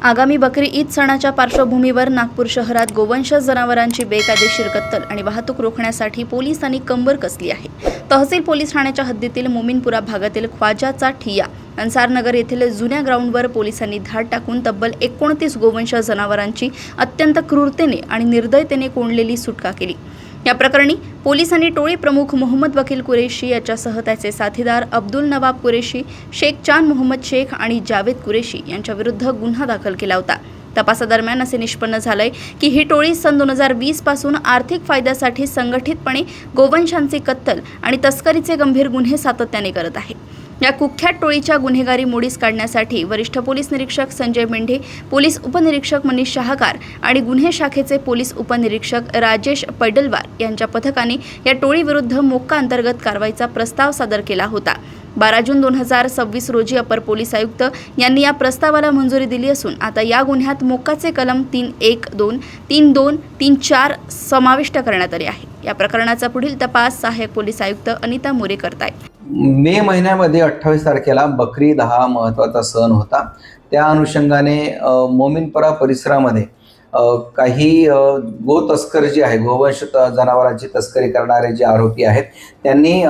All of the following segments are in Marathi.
आगामी बकरी ईद सणाच्या पार्श्वभूमीवर नागपूर शहरात गोवंश जनावरांची बेकायदेशीर कत्तल आणि वाहतूक रोखण्यासाठी पोलिसांनी कंबर कसली आहे। तहसील पोलीस ठाण्याच्या हद्दीतील मोमीनपुरा भागातील ख्वाजाचा ठिया अन्सारनगर येथील जुन्या ग्राउंडवर पोलिसांनी धाड टाकून तब्बल 29 गोवंश जनावरांची अत्यंत क्रूरतेने आणि निर्दयतेने कोंडलेली सुटका केली। या प्रकरणी पोलिसांनी टोळी प्रमुख मोहम्मद वकील कुरेशी याच्यासह त्याचे साथीदार अब्दुल नवाब कुरेशी, शेख चांद मोहम्मद शेख आणि जावेद कुरेशी यांच्या विरुद्ध गुन्हा दाखल केला होता। तपासादरम्यान असे निष्पन्न झाले की ही टोळी सन 2020 पासून आर्थिक फायद्यासाठी संघटितपणे गोवंशांची कत्तल आणि तस्करीचे गंभीर गुन्हे सातत्याने करत आहे। या कुख्यात टोळीच्या गुन्हेगारी मोडीस काढण्यासाठी वरिष्ठ पोलीस निरीक्षक संजय मेंढे, पोलीस उपनिरीक्षक मनीष शाहकार आणि गुन्हे शाखेचे पोलीस उपनिरीक्षक राजेश पैडलवार यांच्या पथकाने या टोळीविरुद्ध मोक्का अंतर्गत कारवाईचा प्रस्ताव सादर केला होता। 12 जून 2026 रोजी अपर पोलीस आयुक्त यांनी या प्रस्तावाला मंजुरी दिली असून आता या गुन्ह्यात मोक्काचे कलम 312, 32, 34 समाविष्ट करण्यात आले आहे। या प्रकरणाचा पुढील तपास सहाय्यक पोलीस आयुक्त अनिता मोरे करतायत। मे महिन्यामध्ये 28 तारखेला बकरी ईद हा महत्त्वाचा सण होता। त्या अनुषंगाने मोमीनपुरा परिसरामध्ये काही गो तस्कर जे आहे, गोवंश जनावरांची तस्करी करणारे जे आरोपी आहेत, त्यांनी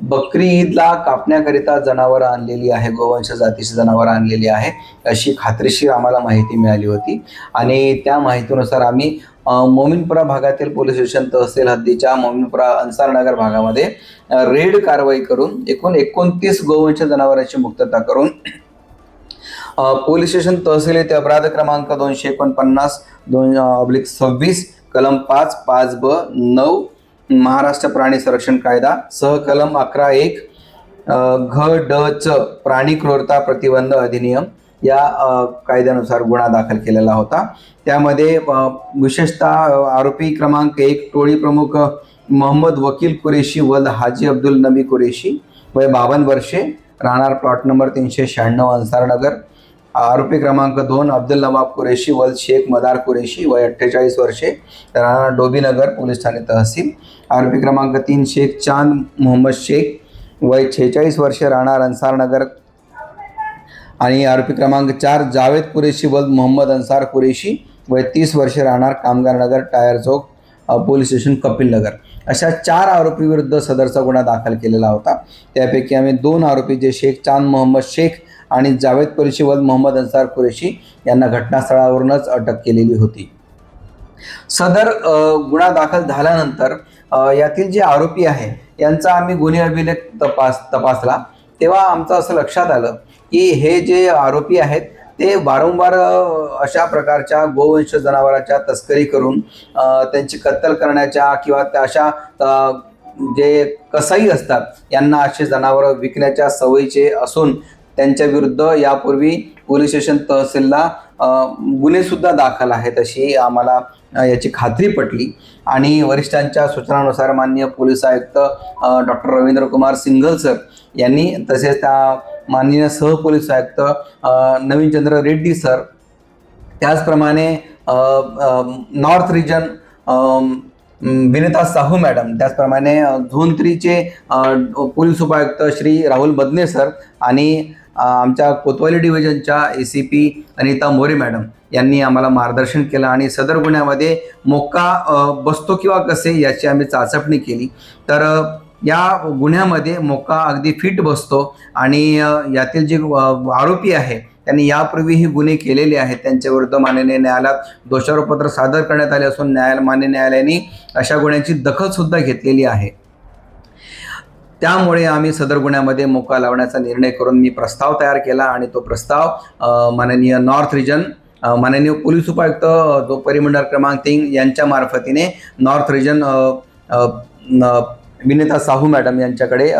बकरी ईदला कापण्याकरिता जनावरं आणलेली आहे, गोवंश जातीची जनावरं आणलेली आहे अशी खात्रीशीर आम्हाला माहिती मिळाली होती आणि त्या माहितीनुसार आम्ही मोमीनपुरा भागातील पोलीस स्टेशन तहसील हद्दीच्या मोमीनपुरा अन्सारनगर भागामध्ये रेड कारवाई करून एकूण 29 गोवंश जनावरांची मुक्तता करून पोलीस स्टेशन तहसील येथे अपराध क्रमांक 249/26 कलम 5(5)(ब) 9 महाराष्ट्र प्राणी संरक्षण कायदा सह कलम 11(1) घ.ड.च प्राणी क्रूरता प्रतिबंध अधिनियम या कायद्यानुसार गुन्हा दाखल केलेला होता। त्यामध्ये विशेषतः आरोपी क्रमांक 1 टोळी प्रमुख मोहम्मद वकील कुरेशी वल्द हाजी अब्दुल नबी कुरेशी, वय 52 वर्षे, राहणार प्लॉट नंबर 396 अन्सारनगर। आरोपी क्रमांक 2 अब्दुल नवाब कुरेशी वल्द शेख मदार कुरेशी, वय 48 वर्षे, राहणार डोबीनगर, पोलीस ठाणे तहसील। आरोपी क्रमांक 3 शेख चांद मोहम्मद शेख, वय 46 वर्षे, राहणार अन्सारनगर। आणि आरोपी क्रमांक 4 जावेद कुरेशी वल्द मोहम्मद अन्सार कुरेशी, वय 30 वर्षे, राहणार कामगारनगर, टायर चौक, पोलीस स्टेशन कपिल नगर। अशा 4 आरोपी विरुद्ध सदरचा गुन्हा दाखल केलेला होता। त्यापैकी आम्ही 2 आरोपी जे शेख चांद मोहम्मद शेख आणि जावेद कुरेशी वल्द मोहम्मद अन्सार कुरेशी यांना घटनास्थळावरूनच अटक केलेली होती। सदर गुन्हा दाखल झाल्यानंतर यातील जे आरोपी आहे यांचा आम्ही गुन्हे अभिलेख तपासला तेव्हा आमचं असं लक्षात आलं की हे जे आरोपी आहेत ते वारंवार अशा प्रकारच्या गोवंश जनावरांच्या तस्करी करून त्यांची कत्तल करण्याच्या किंवा अशा जे कसाई असतात यांना असे जनावरं विकण्याच्या सवयीचे असून त्यांच्या विरुद्ध यापूर्वी पोलीस स्टेशन तहसीलला गुन्हेसुद्धा दाखल आहेत अशी आम्हाला याची खात्री पटली आणि वरिष्ठांच्या सूचनानुसार माननीय पोलीस आयुक्त डॉक्टर रवींद्र कुमार सिंघल सर यांनी तसेच त्या माननीय सहपोलीस आयुक्त नवीनचंद्र रेड्डी सर, त्याचप्रमाणे north region Vinita Sahu madam, त्याचप्रमाणे झोन 3चे पोलीस उपायुक्त श्री राहुल बदने सर आणि आमच्या कोतवाली डिव्हिजनच्या ACP अनिता मोरे मॅडम यांनी आम्हाला मार्गदर्शन केलं आणि सदर गुन्ह्यामध्ये मोक्का बसतो किंवा कसे याची आम्ही चाचपणी केली। तर या गुन्ह्यामध्ये मोक्का अगदी फिट बसतो आणि यातील जे आरोपी आहे त्यांनी यापूर्वीही गुन्हे केलेले आहेत, त्यांच्या विरुद्ध माननीय न्यायालयात दोषारोपपत्र सादर करण्यात आले असून माननीय न्यायालयाने अशा गुन्ह्यांची दखल सुद्धा घेतलेली आहे। त्यामुळे आम्ही सदर गुन्ह्यामध्ये मोक्का लावण्याचा निर्णय करून मी प्रस्ताव तयार केला आणि तो प्रस्ताव माननीय नॉर्थ रिजन माननीय पोलीस उपायुक्त जो परिमंडळ क्रमांक 3 यांच्या मार्फतीने north region Vinita Sahu madam यांच्याकडे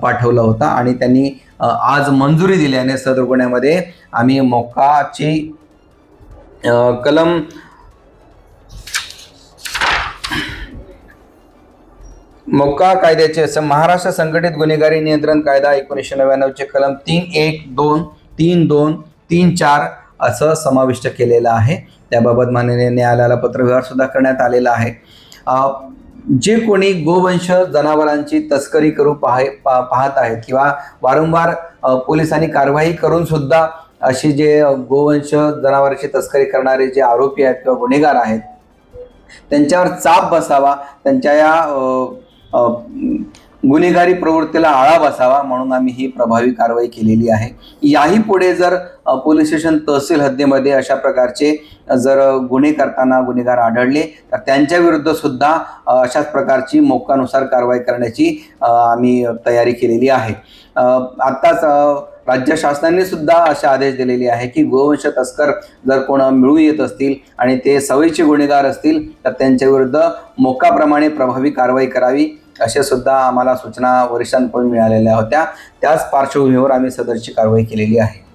पाठवला होता आणि त्यांनी आज मंजुरी दिल्याने सदर गुन्ह्यामध्ये आम्ही मोक्काची कलम मोक्का कायद्याचे महाराष्ट्र संघटित गुन्हेगारी नियंत्रण कायदा 1999 चे कलम 312, 32, 34 असं समाविष्ट केलेलं आहे। त्याबाबत माननीय न्यायालयाला पत्रव्यवहार सुद्धा करण्यात आलेला आहे। जे कोणी गोवंश जनावरांची तस्करी करू पाहत आहेत किंवा वारंवार पोलिसांनी कारवाई करून सुद्धा अशी जे गोवंश जनावरांची तस्करी करणारे जे आरोपी आहेत किंवा गुन्हेगार आहेत त्यांच्यावर चाप बसावा, त्यांच्या या गुन्हेगारी प्रवृत्तीला आळा बसावा म्हणून आम्ही ही प्रभावी कारवाई केलेली आहे. याही पुढे जर पोलीस स्टेशन तहसील हद्दीमध्ये अशा प्रकारचे जर गुन्हे करताना गुन्हेगार आढळले तर त्यांच्या विरुद्ध सुद्धा अशाच प्रकारची मोक्कानुसार कारवाई करण्याची आम्ही तयारी केलेली आहे. आत्ताच राज्य शासनाने सुद्धा असे आदेश दिलेले आहे की गोवंश तस्कर जर कोण मिळून येत असतील आणि ते सवयीचे गुन्हेगार असतील तर त्यांच्या विरुद्ध मोक्काप्रमाणे प्रभावी कारवाई करावी अशा सुद्धा आम्हाला सूचना वरिष्ठांकडून मिळालेल्या होत्या. त्याच पार्श्वभूमीवर आम्ही सदरची कारवाई केलेली आहे.